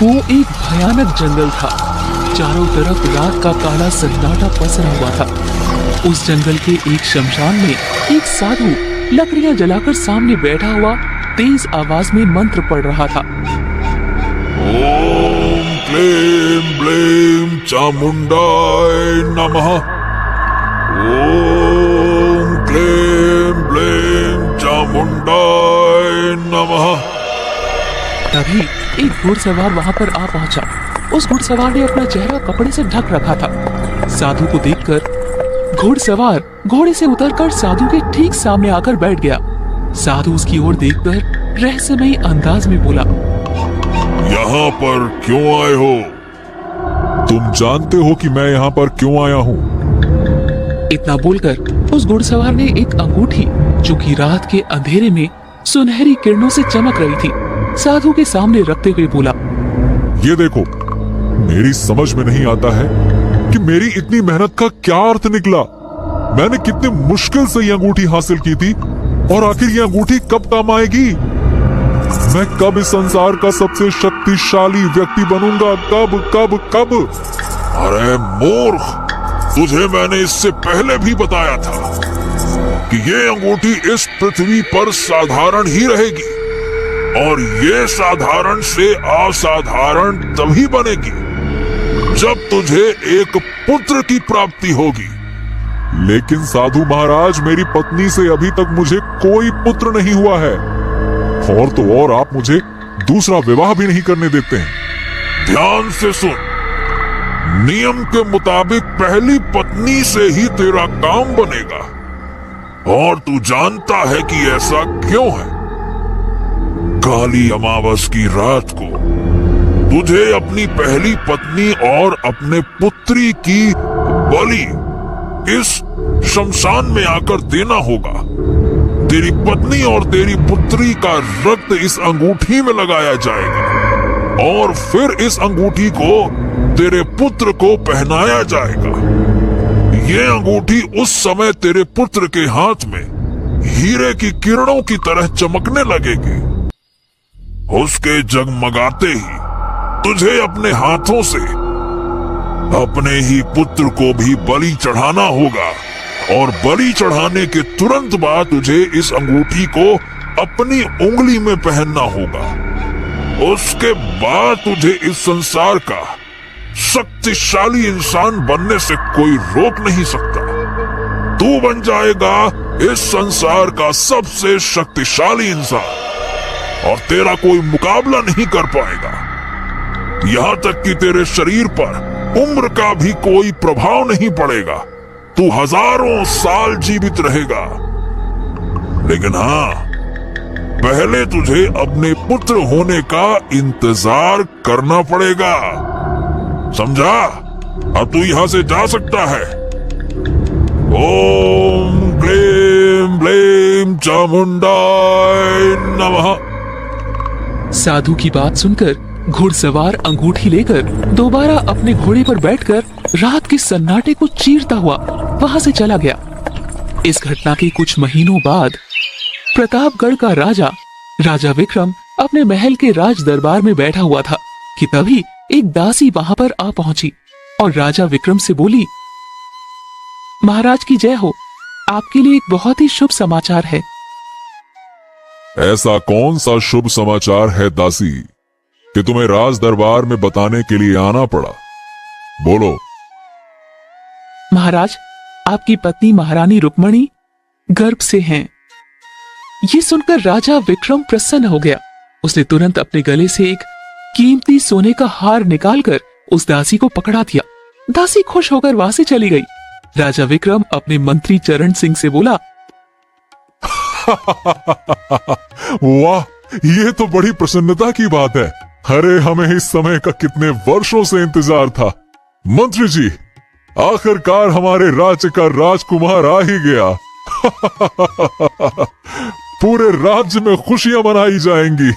वो एक भयानक जंगल था। चारों तरफ रात का काला सन्नाटा पसरा हुआ था। उस जंगल के एक शमशान में एक साधु लकड़ियां जलाकर सामने बैठा हुआ तेज आवाज में मंत्र पढ़ रहा था। ओम क्लीं ब्लीं चामुंडाय नमः। ओम क्लीं ब्लीं चामुंडाय नमः। तभी एक घुड़सवार वहां पर आ पहुंचा। उस घुड़सवार ने अपना चेहरा कपड़े से ढक रखा था। साधु को देखकर घुड़सवार घोड़े से उतरकर साधु के ठीक सामने आकर बैठ गया। साधु उसकी ओर देखकर रहस्यमयी अंदाज में बोला, यहाँ पर क्यों आए हो? तुम जानते हो कि मैं यहाँ पर क्यों आया हूँ? इतना बोलकर उस घुड़सवार ने एक अंगूठी जो कि रात के अंधेरे में सुनहरी किरणों से चमक रही थी, साधु के सामने रखते हुए बोला, ये देखो, मेरी समझ में नहीं आता है कि मेरी इतनी मेहनत का क्या अर्थ निकला। मैंने कितने मुश्किल से ये अंगूठी हासिल की थी और आखिर ये अंगूठी कब काम आएगी? मैं कब इस संसार का सबसे शक्तिशाली व्यक्ति बनूंगा? कब कब कब? अरे मूर्ख, तुझे मैंने इससे पहले भी बताया था कि ये अंगूठी इस पृथ्वी पर साधारण ही रहेगी और ये साधारण से असाधारण तभी बनेगी जब तुझे एक पुत्र की प्राप्ति होगी। लेकिन साधु महाराज, मेरी पत्नी से अभी तक मुझे कोई पुत्र नहीं हुआ है, और तो और आप मुझे दूसरा विवाह भी नहीं करने देते हैं। ध्यान से सुन, नियम के मुताबिक पहली पत्नी से ही तेरा काम बनेगा, और तू जानता है कि ऐसा क्यों है। काली अमावस की रात को तुझे अपनी पहली पत्नी और अपने पुत्री की बलि इस शमशान में आकर देना होगा। तेरी पत्नी और तेरी पुत्री का रक्त इस अंगूठी में लगाया जाएगा और फिर इस अंगूठी को तेरे पुत्र को पहनाया जाएगा। ये अंगूठी उस समय तेरे पुत्र के हाथ में हीरे की किरणों की तरह चमकने लगेगी। उसके जगमगाते ही तुझे अपने हाथों से अपने ही पुत्र को भी बलि चढ़ाना होगा, और बलि चढ़ाने के तुरंत बाद तुझे इस अंगूठी को अपनी उंगली में पहनना होगा। उसके बाद तुझे इस संसार का शक्तिशाली इंसान बनने से कोई रोक नहीं सकता। तू बन जाएगा इस संसार का सबसे शक्तिशाली इंसान, और तेरा कोई मुकाबला नहीं कर पाएगा। यहाँ तक कि तेरे शरीर पर उम्र का भी कोई प्रभाव नहीं पड़ेगा। तू हजारों साल जीवित रहेगा। लेकिन हाँ, पहले तुझे अपने पुत्र होने का इंतजार करना पड़ेगा, समझा? अब तू यहाँ से जा सकता है। ओम क्लीं ब्लीं चामुंडाय नमः। साधु की बात सुनकर घुड़सवार अंगूठी लेकर दोबारा अपने घोड़े पर बैठकर रात के सन्नाटे को चीरता हुआ वहां से चला गया। इस घटना के कुछ महीनों बाद प्रतापगढ़ का राजा विक्रम अपने महल के राज दरबार में बैठा हुआ था कि तभी एक दासी वहां पर आ पहुंची और राजा विक्रम से बोली, महाराज की जय हो, आपके लिए एक बहुत ही शुभ समाचार है। ऐसा कौन सा शुभ समाचार है दासी कि तुम्हें राज दरबार में बताने के लिए आना पड़ा? बोलो। महाराज, आपकी पत्नी महारानी रुक्मणी गर्भ से हैं। ये सुनकर राजा विक्रम प्रसन्न हो गया। उसने तुरंत अपने गले से एक कीमती सोने का हार निकालकर उस दासी को पकड़ा दिया। दासी खुश होकर वहां से चली गई। राजा विक्रम अपने मंत्री चरण सिंह से बोला, वाह, ये तो बड़ी प्रसन्नता की बात है। अरे, हमें इस समय का कितने वर्षों से इंतजार था। मंत्री जी, आखिरकार हमारे राज्य का राजकुमार आ ही गया। पूरे राज्य में खुशियां मनाई जाएंगी।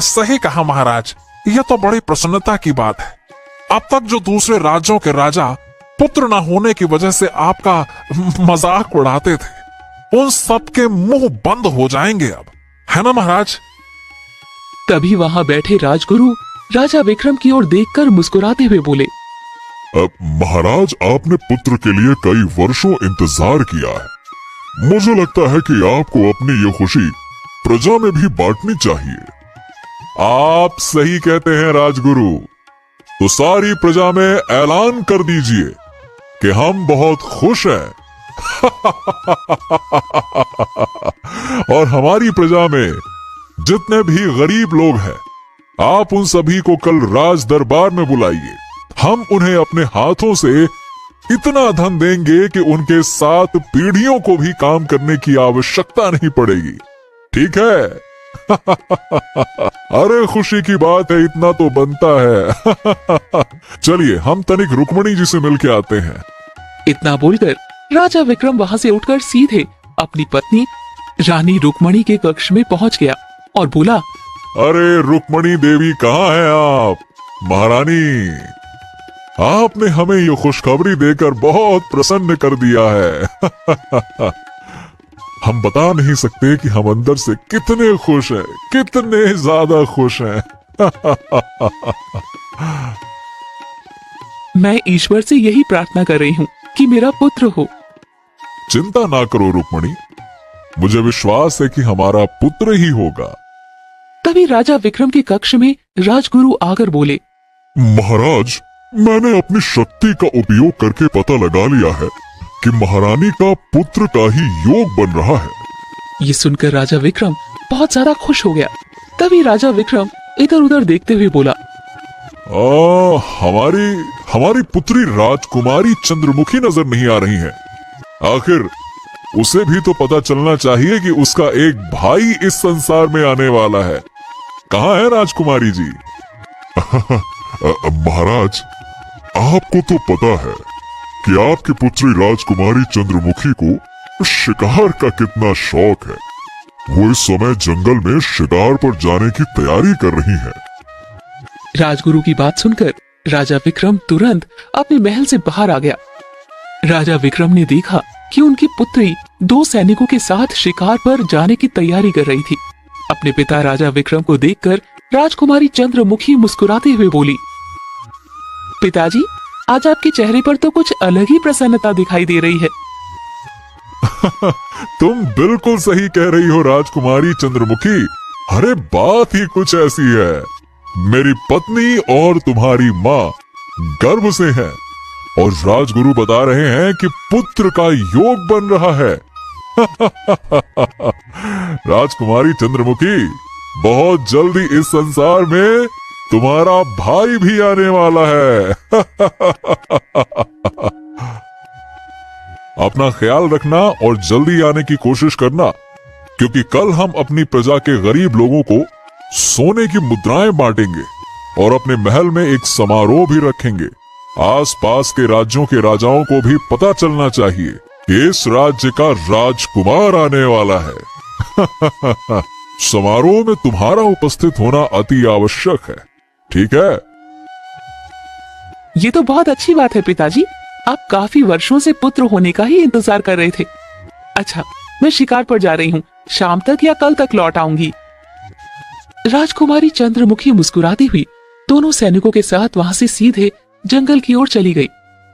सही कहा महाराज, यह तो बड़ी प्रसन्नता की बात है। अब तक जो दूसरे राज्यों के राजा पुत्र न होने की वजह से आपका मजाक उड़ाते थे, उन सब के मुंह बंद हो जाएंगे अब। है ना महाराज? तभी वहां बैठे राजगुरु राजा विक्रम की ओर देखकर मुस्कुराते हुए बोले, अब महाराज, आपने पुत्र के लिए कई वर्षों इंतजार किया है। मुझे लगता है कि आपको अपनी ये खुशी प्रजा में भी बांटनी चाहिए। आप सही कहते हैं राजगुरु। तो सारी प्रजा में ऐलान कर दीजिए कि हम बहुत खुश हैं। और हमारी प्रजा में जितने भी गरीब लोग हैं, आप उन सभी को कल राज दरबार में बुलाइए। हम उन्हें अपने हाथों से इतना धन देंगे कि उनके 7 पीढ़ियों को भी काम करने की आवश्यकता नहीं पड़ेगी। ठीक है? अरे खुशी की बात है, इतना तो बनता है। चलिए हम तनिक रुक्मणी जी से मिलके आते हैं। इतना बोलकर राजा विक्रम वहां से उठकर सीधे अपनी पत्नी रानी रुक्मणी के कक्ष में पहुंच गया और बोला, अरे रुक्मणी देवी, कहाँ हैं आप? महारानी, आपने हमें ये खुशखबरी देकर बहुत प्रसन्न कर दिया है। हम बता नहीं सकते कि हम अंदर से कितने खुश हैं, कितने ज्यादा खुश हैं। मैं ईश्वर से यही प्रार्थना कर रही हूँ कि मेरा पुत्र हो। चिंता ना करो रुक्मणी, मुझे विश्वास है कि हमारा पुत्र ही होगा। तभी राजा विक्रम के कक्ष में राजगुरु आकर बोले, महाराज, मैंने अपनी शक्ति का उपयोग करके पता लगा लिया है कि महारानी का पुत्र का ही योग बन रहा है। ये सुनकर राजा विक्रम बहुत ज्यादा खुश हो गया। तभी राजा विक्रम इधर उधर देखते हुए बोला, हमारी पुत्री राजकुमारी चंद्रमुखी नजर नहीं आ रही है। आखिर उसे भी तो पता चलना चाहिए कि उसका एक भाई इस संसार में आने वाला है। कहाँ है राजकुमारी जी? महाराज, आपको तो पता है कि आपकी पुत्री राजकुमारी चंद्रमुखी को शिकार का कितना शौक है। वो इस समय जंगल में शिकार पर जाने की तैयारी कर रही है। राजगुरु की बात सुनकर राजा विक्रम तुरंत अपने महल से बाहर आ गया। राजा विक्रम ने देखा कि उनकी पुत्री 2 सैनिकों के साथ शिकार पर जाने की तैयारी कर रही थी। अपने पिता राजा विक्रम को देखकर राजकुमारी चंद्रमुखी मुस्कुराते हुए बोली, पिताजी, आज आपके चेहरे पर तो कुछ अलग ही प्रसन्नता दिखाई दे रही है। तुम बिल्कुल सही कह रही हो राजकुमारी चंद्रमुखी। अरे बात ही कुछ ऐसी है। मेरी पत्नी और तुम्हारी माँ गर्भ से है और राजगुरु बता रहे हैं कि पुत्र का योग बन रहा है। राजकुमारी चंद्रमुखी, बहुत जल्दी इस संसार में तुम्हारा भाई भी आने वाला है। अपना ख्याल रखना और जल्दी आने की कोशिश करना, क्योंकि कल हम अपनी प्रजा के गरीब लोगों को सोने की मुद्राएं बांटेंगे और अपने महल में एक समारोह भी रखेंगे। आसपास के राज्यों के राजाओं को भी पता चलना चाहिए कि इस राज्य का राजकुमार आने वाला है। समारोह में तुम्हारा उपस्थित होना अति आवश्यक है। ठीक है? ये तो बहुत अच्छी बात है पिताजी। आप काफी वर्षों से पुत्र होने का ही इंतजार कर रहे थे। अच्छा, मैं शिकार पर जा रही हूँ। शाम तक या कल तक लौट आऊंगी। राजकुमारी चंद्रमुखी मुस्कुराती हुई दोनों सैनिकों के साथ वहां से सीधे जंगल की ओर चली गई।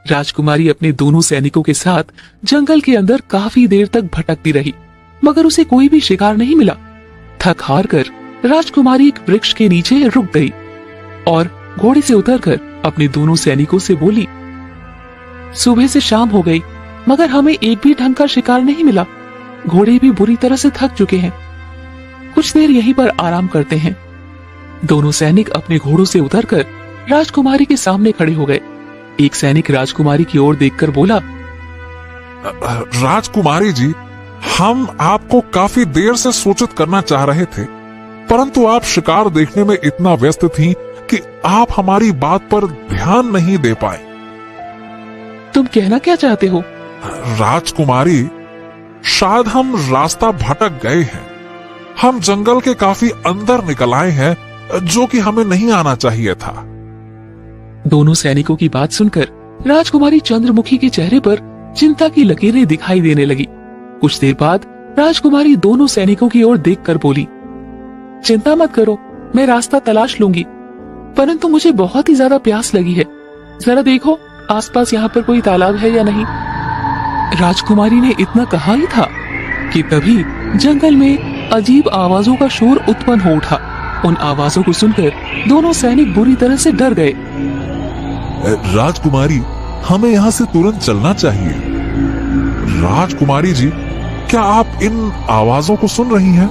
राजकुमारी अपने दोनों सैनिकों के साथ जंगल के अंदर काफी देर तक भटकती रही, मगर उसे कोई भी शिकार नहीं मिला। थक हार कर राजकुमारी एक वृक्ष के नीचे रुक गई और घोड़े से उतरकर अपने दोनों सैनिकों से बोली, सुबह से शाम हो गई मगर हमें एक भी ढंग का शिकार नहीं मिला। घोड़े भी बुरी तरह से थक चुके हैं। कुछ देर यहीं पर आराम करते हैं। दोनों सैनिक अपने घोड़ों से उतरकर राजकुमारी के सामने खड़े हो गए। एक सैनिक राजकुमारी की ओर देखकर बोला, राजकुमारी जी, हम आपको काफी देर से सूचित करना चाह रहे थे, परंतु आप शिकार देखने में इतना व्यस्त थीं कि आप हमारी बात पर ध्यान नहीं दे पाए। तुम कहना क्या चाहते हो? राजकुमारी, शायद हम रास्ता भटक गए हैं। हम जंगल के काफी अंदर निकल आए हैं, जो कि हमें नहीं आना चाहिए था। दोनों सैनिकों की बात सुनकर राजकुमारी चंद्रमुखी के चेहरे पर चिंता की लकीरें दिखाई देने लगी। कुछ देर बाद राजकुमारी दोनों सैनिकों की ओर देखकर बोली, चिंता मत करो, मैं रास्ता तलाश लूंगी। परंतु मुझे बहुत ही ज्यादा प्यास लगी है, जरा देखो आसपास यहाँ पर कोई तालाब है या नहीं। राजकुमारी ने इतना कहा ही था कि तभी जंगल में अजीब आवाजों का शोर उत्पन्न हो उठा। उन आवाजों को सुनकर दोनों सैनिक बुरी तरह से डर गए। राजकुमारी, हमें यहाँ से तुरंत चलना चाहिए। राजकुमारी जी, क्या आप इन आवाजों को सुन रही हैं?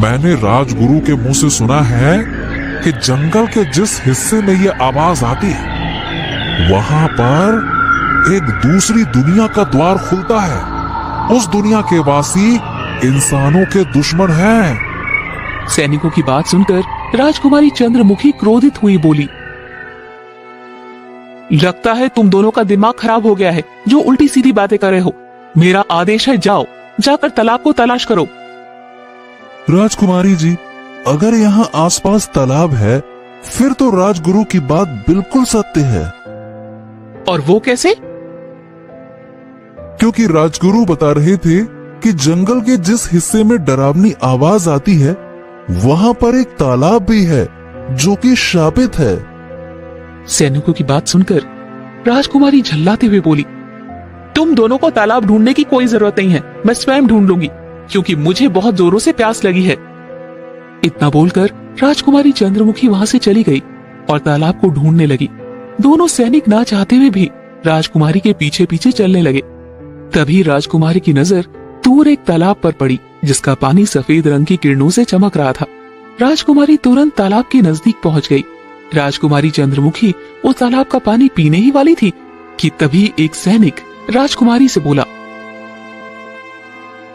मैंने राजगुरु के मुंह से सुना है कि जंगल के जिस हिस्से में ये आवाज आती है वहां पर एक दूसरी दुनिया का द्वार खुलता है। उस दुनिया के वासी इंसानों के दुश्मन हैं। सैनिकों की बात सुनकर राजकुमारी चंद्रमुखी क्रोधित हुई बोली, लगता है तुम दोनों का दिमाग खराब हो गया है जो उल्टी सीधी बातें कर रहे हो। मेरा आदेश है, जाओ जाकर तालाब को तलाश करो। राजकुमारी जी, अगर यहाँ आसपास तालाब है फिर तो राजगुरु की बात बिल्कुल सत्य है। और वो कैसे? क्योंकि राजगुरु बता रहे थे कि जंगल के जिस हिस्से में डरावनी आवाज आती है वहां पर एक तालाब भी है जो कि शापित है। सैनिकों की बात सुनकर राजकुमारी झल्लाते हुए बोली, तुम दोनों को तालाब ढूंढने की कोई जरूरत नहीं है, मैं स्वयं ढूंढ लूंगी क्योंकि मुझे बहुत जोरों से प्यास लगी है। इतना बोलकर राजकुमारी चंद्रमुखी वहां से चली गई और तालाब को ढूंढने लगी। दोनों सैनिक ना चाहते हुए भी राजकुमारी के पीछे पीछे चलने लगे। तभी राजकुमारी की नजर दूर एक तालाब पर पड़ी जिसका पानी सफेद रंग की किरणों से चमक रहा था। राजकुमारी तुरंत तालाब के नजदीक पहुंच गई। राजकुमारी चंद्रमुखी उस तालाब का पानी पीने ही वाली थी कि तभी एक सैनिक राजकुमारी से बोला,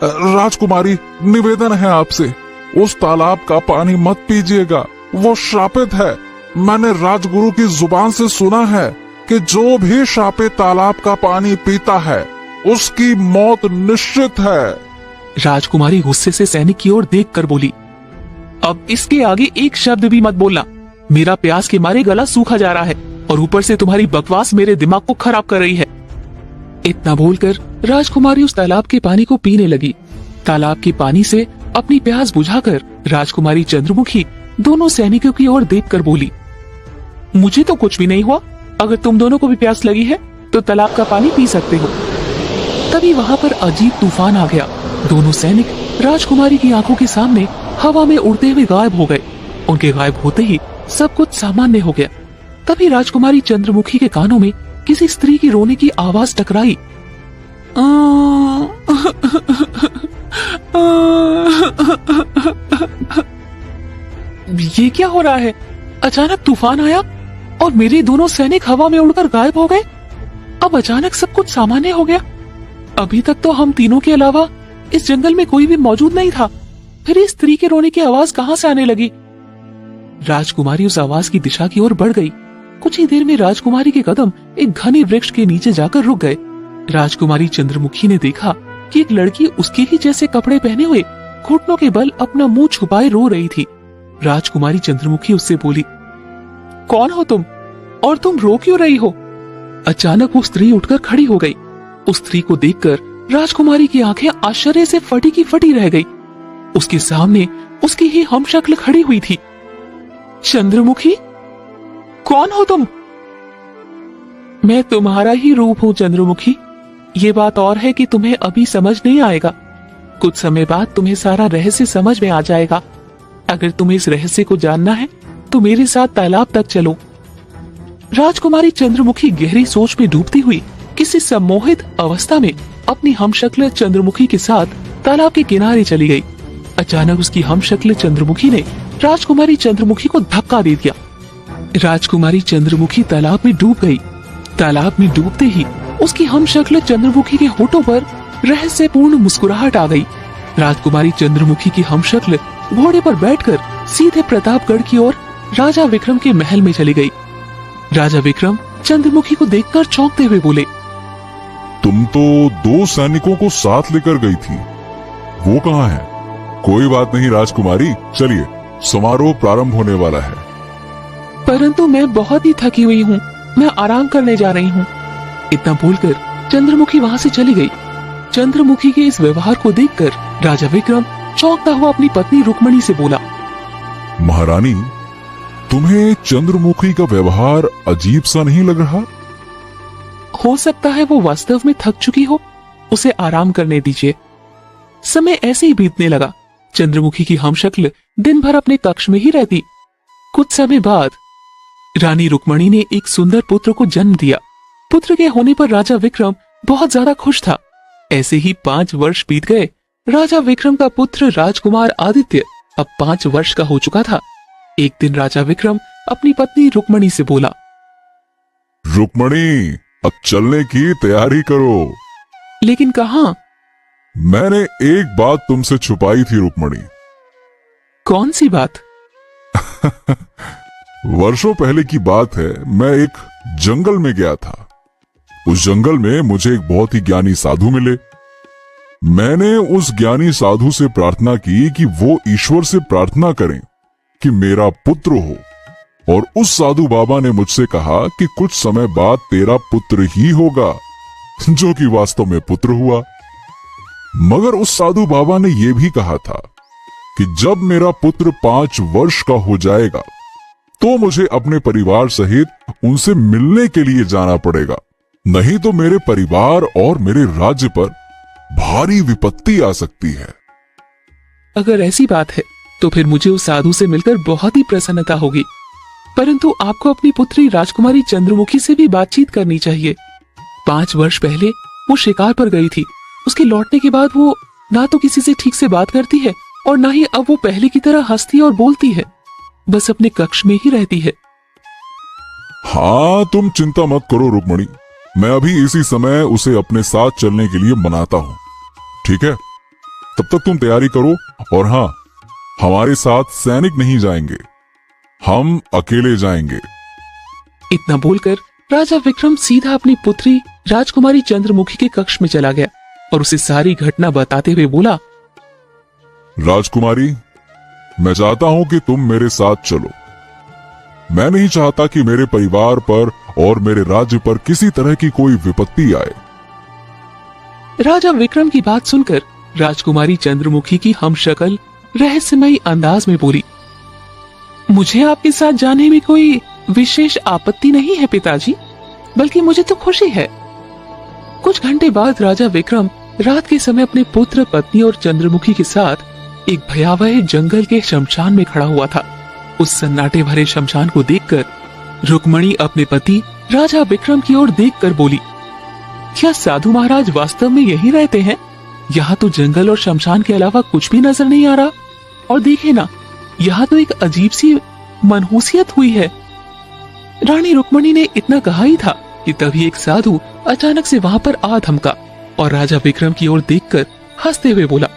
राजकुमारी, निवेदन है आपसे, उस तालाब का पानी मत पीजिएगा, वो श्रापित है। मैंने राजगुरु की जुबान से सुना है कि जो भी श्रापित तालाब का पानी पीता है उसकी मौत निश्चित है। राजकुमारी गुस्से से सैनिक की ओर देखकर बोली, अब इसके आगे एक शब्द भी मत बोलना, मेरा प्यास के मारे गला सूखा जा रहा है और ऊपर से तुम्हारी बकवास मेरे दिमाग को खराब कर रही है। इतना बोलकर राजकुमारी उस तालाब के पानी को पीने लगी। तालाब के पानी से अपनी प्यास बुझाकर राजकुमारी चंद्रमुखी दोनों सैनिकों की ओर देखकर बोली, मुझे तो कुछ भी नहीं हुआ, अगर तुम दोनों को भी प्यास लगी है तो तालाब का पानी पी सकते हो। तभी वहां पर अजीब तूफान आ गया। दोनों सैनिक राजकुमारी की आंखों के सामने हवा में उड़ते हुए गायब हो गए। उनके गायब होते ही सब कुछ सामान्य हो गया। तभी राजकुमारी चंद्रमुखी के कानों में किसी स्त्री की रोने की आवाज टकराई। ये क्या हो रहा है? अचानक तूफान आया और मेरे दोनों सैनिक हवा में उड़कर गायब हो गए। अब अचानक सब कुछ सामान्य हो गया। अभी तक तो हम तीनों के अलावा इस जंगल में कोई भी मौजूद नहीं था, फिर इस स्त्री के रोने की आवाज कहां से आने लगी? राजकुमारी उस आवाज की दिशा की ओर बढ़ गई। कुछ ही देर में राजकुमारी के कदम एक घने वृक्ष के नीचे जाकर रुक गए। राजकुमारी चंद्रमुखी ने देखा कि एक लड़की उसके ही जैसे कपड़े पहने हुए घुटनों के बल अपना मुंह छुपाए रो रही थी। राजकुमारी चंद्रमुखी उससे बोली, कौन हो तुम और तुम रो क्यों रही हो? अचानक वो स्त्री उठकर खड़ी हो गई। उस स्त्री को देखकर राजकुमारी की आंखें आश्चर्य से फटी की फटी रह गई। उसके सामने उसकी ही हमशक्ल खड़ी हुई थी। चंद्रमुखी, कौन हो तुम? मैं तुम्हारा ही रूप हूँ चंद्रमुखी। ये बात और है कि तुम्हें अभी समझ नहीं आएगा, कुछ समय बाद तुम्हें सारा रहस्य समझ में आ जाएगा। अगर तुम्हें इस रहस्य को जानना है तो मेरे साथ तालाब तक चलो। राजकुमारी चंद्रमुखी गहरी सोच में डूबती हुई किसी सम्मोहित अवस्था में अपनी हमशक्ल चंद्रमुखी के साथ तालाब के किनारे चली गई। अचानक उसकी हमशक्ल चंद्रमुखी ने राजकुमारी चंद्रमुखी को धक्का दे दिया। राजकुमारी चंद्रमुखी तालाब में डूब गई। तालाब में डूबते ही उसकी हमशक्ल चंद्रमुखी के होठों पर रहस्यपूर्ण मुस्कुराहट आ गई। राजकुमारी चंद्रमुखी की हमशक्ल घोड़े पर बैठकर सीधे प्रतापगढ़ की ओर राजा विक्रम के महल में चली गई। राजा विक्रम चंद्रमुखी को देखकर चौंकते हुए बोले, तुम तो 2 सैनिकों को साथ लेकर गई थी, वो कहाँ है? कोई बात नहीं राजकुमारी, चलिए समारोह प्रारंभ होने वाला है। परंतु मैं बहुत ही थकी हुई हूँ, मैं आराम करने जा रही हूँ। इतना बोलकर चंद्रमुखी वहाँ से चली गई। चंद्रमुखी के इस व्यवहार को देखकर राजा विक्रम चौंकता हुआ अपनी पत्नी रुक्मणी से बोला, महारानी, तुम्हें चंद्रमुखी का व्यवहार अजीब सा नहीं लग रहा? हो सकता है वो वास्तव में थक चुकी हो, उसे आराम करने दीजिए। समय ऐसे ही बीतने लगा। चंद्रमुखी की हमशक्ल दिन भर अपने कक्ष में ही रहती। कुछ समय बाद रानी रुक्मणी ने एक सुंदर पुत्र को जन्म दिया। पुत्र के होने पर राजा विक्रम बहुत ज्यादा खुश था। ऐसे ही 5 वर्ष बीत गए। राजा विक्रम का पुत्र राजकुमार आदित्य अब 5 वर्ष का हो चुका था। एक दिन राजा विक्रम अपनी पत्नी रुक्मणी से बोला, रुक्मणी, अब चलने की तैयारी करो। लेकिन कहां? मैंने एक बात तुमसे छुपाई थी रुक्मणी। कौन सी बात? वर्षों पहले की बात है। मैं एक जंगल में गया था। उस जंगल में मुझे एक बहुत ही ज्ञानी साधु मिले। मैंने उस ज्ञानी साधु से प्रार्थना की कि वो ईश्वर से प्रार्थना करें कि मेरा पुत्र हो, और उस साधु बाबा ने मुझसे कहा कि कुछ समय बाद तेरा पुत्र ही होगा, जो कि वास्तव में पुत्र हुआ। मगर उस साधु बाबा ने यह भी कहा था कि जब मेरा पुत्र 5 वर्ष का हो जाएगा तो मुझे अपने परिवार सहित उनसे मिलने के लिए जाना पड़ेगा, नहीं तो मेरे परिवार और मेरे राज्य पर भारी विपत्ति आ सकती है। अगर ऐसी बात है तो फिर मुझे उस साधु से मिलकर बहुत ही प्रसन्नता होगी, परंतु आपको अपनी पुत्री राजकुमारी चंद्रमुखी से भी बातचीत करनी चाहिए। 5 वर्ष पहले वो शिकार पर गई थी। उसके लौटने के बाद वो ना तो किसी से ठीक से बात करती है और ना ही अब वो पहले की तरह हंसती और बोलती है। बस अपने कक्ष में ही रहती है। हाँ, तुम चिंता मत करो रुक्मणी, मैं अभी इसी समय उसे अपने साथ चलने के लिए मनाता हूँ, ठीक है? तब तक तुम तैयारी करो। और हाँ, हमारे साथ सैनिक नहीं जाएंगे, हम अकेले जाएंगे। इतना बोलकर राजा विक्रम सीधा अपनी पुत्री राजकुमारी चंद्रमुखी के कक्ष में चला गया और उसे सारी घटना बताते हुए बोला, राजकुमारी, मैं चाहता हूं कि तुम मेरे साथ चलो। मैं नहीं चाहता कि मेरे परिवार पर और मेरे राज्य पर किसी तरह की कोई विपत्ति आए। राजा विक्रम की बात सुनकर राजकुमारी चंद्रमुखी की हमशक्ल रहस्यमयी अंदाज में बोली, मुझे आपके साथ जाने में कोई विशेष आपत्ति नहीं है पिताजी, बल्कि मुझे तो खुशी है। कुछ घंटे बाद राजा विक्रम रात के समय अपने पुत्र, पत्नी और चंद्रमुखी के साथ एक भयावह जंगल के शमशान में खड़ा हुआ था। उस सन्नाटे भरे शमशान को देखकर रुक्मणी अपने पति राजा विक्रम की ओर देखकर बोली, क्या साधु महाराज वास्तव में यही रहते हैं? यहाँ तो जंगल और शमशान के अलावा कुछ भी नजर नहीं आ रहा। और देखिए ना, यहाँ तो एक अजीब सी मनहूसियत हुई है। रानी रुक्मणी ने इतना कहा ही था कि तभी एक साधु अचानक से वहां पर आ धमका और राजा विक्रम की ओर देखकर हंसते हुए बोला,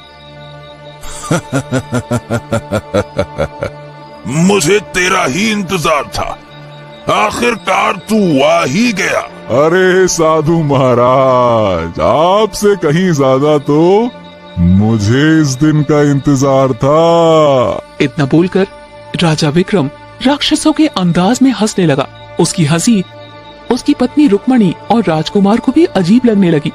मुझे तेरा ही इंतजार था, आखिरकार तू आ ही गया। अरे साधु महाराज, आपसे कहीं ज्यादा तो मुझे इस दिन का इंतजार था। इतना बोलकर राजा विक्रम राक्षसों के अंदाज में हंसने लगा। उसकी हंसी उसकी पत्नी रुक्मणी और राजकुमार को भी अजीब लगने लगी।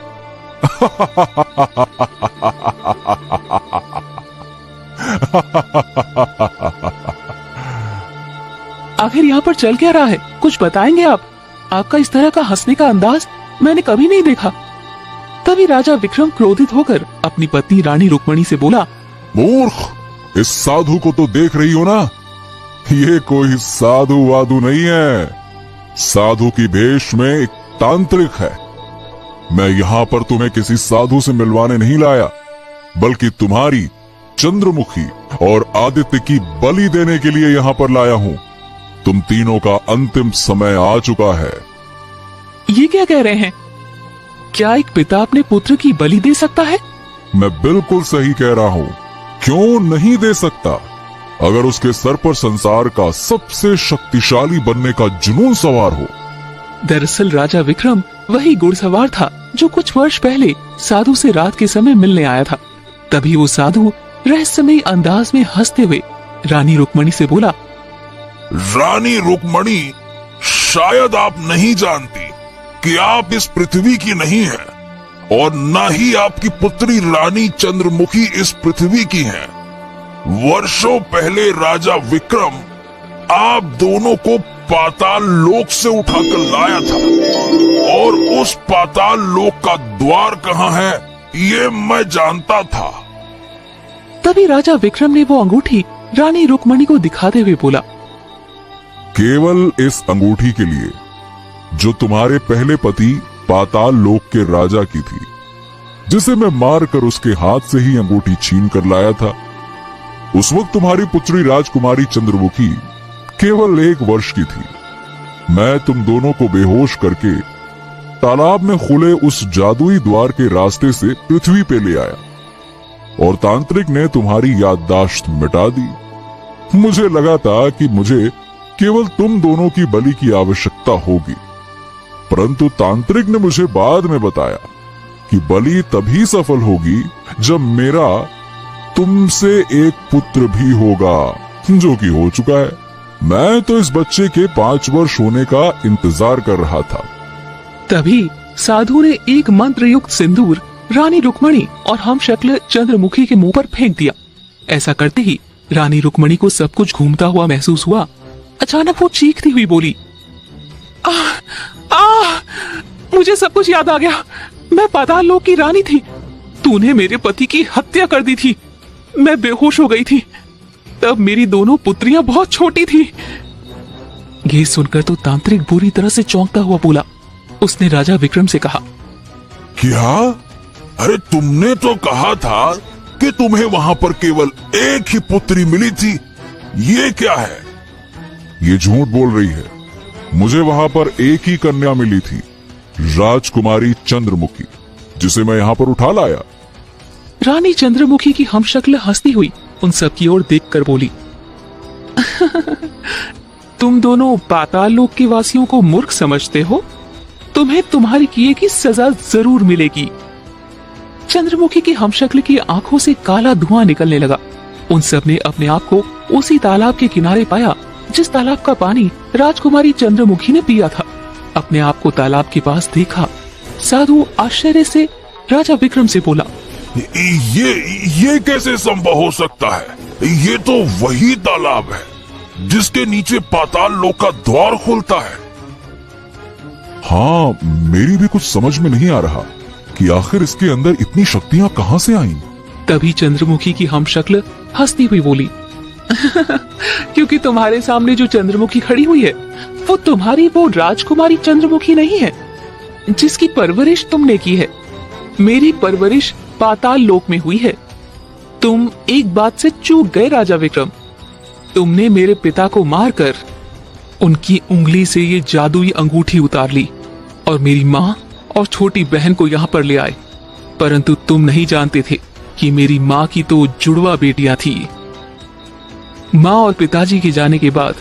आखिर यहाँ पर चल क्या रहा है? कुछ बताएंगे आप? आपका इस तरह का हंसने का अंदाज मैंने कभी नहीं देखा। तभी राजा विक्रम क्रोधित होकर अपनी पत्नी रानी रुक्मणी से बोला, मूर्ख, इस साधु को तो देख रही हो ना, ये कोई साधु वाधु नहीं है। साधु की भेष में एक तांत्रिक है। मैं यहाँ पर तुम्हें किसी साधु से मिलवाने नहीं लाया, बल्कि तुम्हारी चंद्रमुखी और आदित्य की बलि देने के लिए यहाँ पर लाया हूँ। तुम तीनों का अंतिम समय आ चुका है। ये क्या कह रहे हैं? क्या एक पिता अपने पुत्र की बलि दे सकता है? मैं बिल्कुल सही कह रहा हूँ। क्यों नहीं दे सकता, अगर उसके सर पर संसार का सबसे शक्तिशाली बनने का जुनून सवार हो। दरअसल राजा विक्रम वही घुड़सवार था जो कुछ वर्ष पहले साधु से रात के समय मिलने आया था। तभी वो साधु रहस्यमयी अंदाज में हंसते हुए रानी रुक्मणी से बोला, रानी रुक्मणी, शायद आप नहीं जानती कि आप इस पृथ्वी की नहीं हैं और न ही आपकी पुत्री रानी चंद्रमुखी इस पृथ्वी की हैं। वर्षों पहले राजा विक्रम आप दोनों को पाताल लोक से उठाकर लाया था, और उस पाताल लोक का द्वार कहाँ है ये मैं जानता था। तभी राजा विक्रम ने वो अंगूठी रानी रुक्मणी को दिखाते हुए बोला, केवल इस अंगूठी के लिए जो तुम्हारे पहले पति पाताल लोक के राजा की थी, जिसे मैं मारकर उसके हाथ से ही अंगूठी छीन कर लाया था। उस वक्त तुम्हारी पुत्री राजकुमारी चंद्रमुखी केवल 1 वर्ष की थी। मैं तुम दोनों को बेहोश करके तालाब में खुले उस जादुई द्वार के रास्ते से पृथ्वी पे ले आया, और तांत्रिक ने तुम्हारी याददाश्त मिटा दी। मुझे लगा था कि मुझे केवल तुम दोनों की बलि की आवश्यकता होगी, परंतु तांत्रिक ने मुझे बाद में बताया कि बलि तभी सफल होगी जब मेरा तुमसे एक पुत्र भी होगा, जो कि हो चुका है। मैं तो इस बच्चे के 5 वर्ष होने का इंतजार कर रहा था। तभी साधु ने एक मंत्र युक्त सिंदूर रानी रुक्मणी और हम शक्ल चंद्रमुखी के मुंह पर फेंक दिया। ऐसा करते ही रानी रुक्मणी को सब कुछ घूमता हुआ महसूस हुआ। अचानक वो चीखती हुई बोली, मुझे सब कुछ याद आ गया। मैं पाताल लोक की रानी थी। तूने मेरे पति की हत्या कर दी थी। मैं बेहोश हो गई थी। तब मेरी दोनों पुत्रियां बहुत छोटी थी। ये सुनकर तो तांत्रिक बुरी तरह से चौंकता हुआ बोला। उसने राजा विक्रम से कहा, क्या? अरे तुमने तो कहा था कि तुम्हें वहां पर केवल एक ही पुत्री मिली थी। ये क्या है? ये झूठ बोल रही है। मुझे वहां पर एक ही कन्या मिली थी, राजकुमारी चंद्रमुखी, जिसे मैं यहाँ पर उठा लाया। रानी चंद्रमुखी की हमशक्ल हंसती हुई उन सब की ओर देखकर बोली, तुम दोनों पाताल लोक के वासियों को मूर्ख समझते हो। तुम्हें तुम्हारी किए की सजा जरूर मिलेगी। चंद्रमुखी की हमशक्ल की आंखों से काला धुआं निकलने लगा। उन सब ने अपने आप को उसी तालाब के किनारे पाया जिस तालाब का पानी राजकुमारी चंद्रमुखी ने पिया था। अपने आप को तालाब के पास देखा। साधु आश्चर्य से राजा विक्रम से बोला, ये कैसे संभव हो सकता है? ये तो वही तालाब है जिसके नीचे पाताल लोक का द्वार खुलता है। हाँ, मेरी भी कुछ समझ में नहीं आ रहा कि आखिर इसके अंदर इतनी शक्तियां कहां से आईं। तभी चंद्रमुखी की हमशक्ल हंसती हुई बोली, क्योंकि तुम्हारे सामने जो चंद्रमुखी खड़ी हुई है वो राजकुमारी चंद्रमुखी नहीं है जिसकी परवरिश तुमने की है। मेरी परवरिश पाताल लोक में हुई है। तुम एक बात से चूक गए राजा विक्रम। तुमने मेरे पिता को मारकर उनकी उंगली से ये जादुई अंगूठी उतार ली और मेरी माँ और छोटी बहन को यहाँ पर ले आए। परंतु तुम नहीं जानते थे कि मेरी माँ की तो जुड़वा बेटियां थी। माँ और पिताजी के जाने के बाद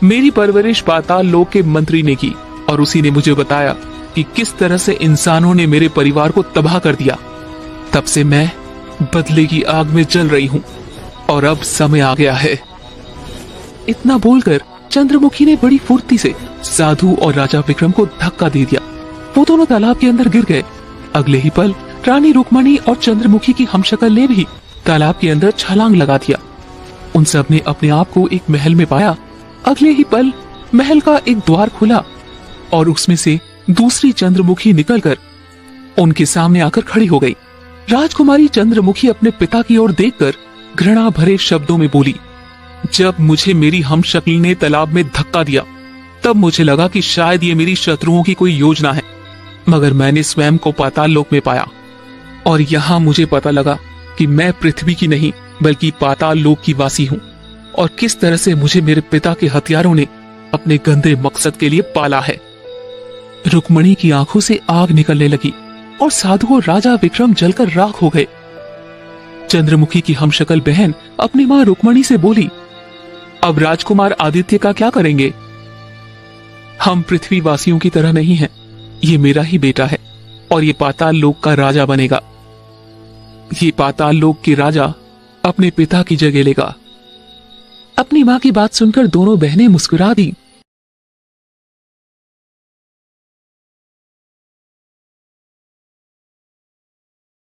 मेरी परवरिश पाताल लोक के मंत्री ने की, और उसी ने मुझे बताया कि किस तरह से इंसानों ने मेरे परिवार को तबाह कर दिया। तब से मैं बदले की आग में जल रही हूँ और अब समय आ गया है। इतना बोलकर चंद्रमुखी ने बड़ी फुर्ती से साधु और राजा विक्रम को धक्का दे दिया। वो दोनों तालाब के अंदर गिर गए। अगले ही पल रानी रुक्मणी और चंद्रमुखी की हमशक्ल ने भी तालाब के अंदर छलांग लगा दिया। उन सब ने अपने आप को एक महल में पाया। अगले ही पल महल का एक द्वार खुला और उसमें से दूसरी चंद्रमुखी निकलकर उनके सामने आकर खड़ी हो गई। राजकुमारी चंद्रमुखी अपने पिता की ओर देखकर घृणा भरे शब्दों में बोली, जब मुझे मेरी हमशक्ल ने तालाब में धक्का दिया तब मुझे लगा कि शायद ये मेरी शत्रुओं की कोई योजना है, मगर मैंने स्वयं को पाताल लोक में पाया और यहाँ मुझे पता लगा कि मैं पृथ्वी की नहीं बल्कि पाताल लोक की वासी हूँ, और किस तरह से मुझे मेरे पिता के हथियारों ने अपने गंदे मकसद के लिए पाला है। रुक्मणी की आंखों से आग निकलने लगी और साधु और राजा विक्रम जलकर राख हो गए। चंद्रमुखी की हमशक्ल बहन अपनी मां रुक्मणी से बोली, अब राजकुमार आदित्य का क्या करेंगे? हम पृथ्वी वासियों की तरह नहीं हैं। ये मेरा ही बेटा है और ये पाताल लोक का राजा बनेगा। ये पाताल लोक के राजा अपने पिता की जगह लेगा। अपनी मां की बात सुनकर दोनों बहनें मुस्कुरा दी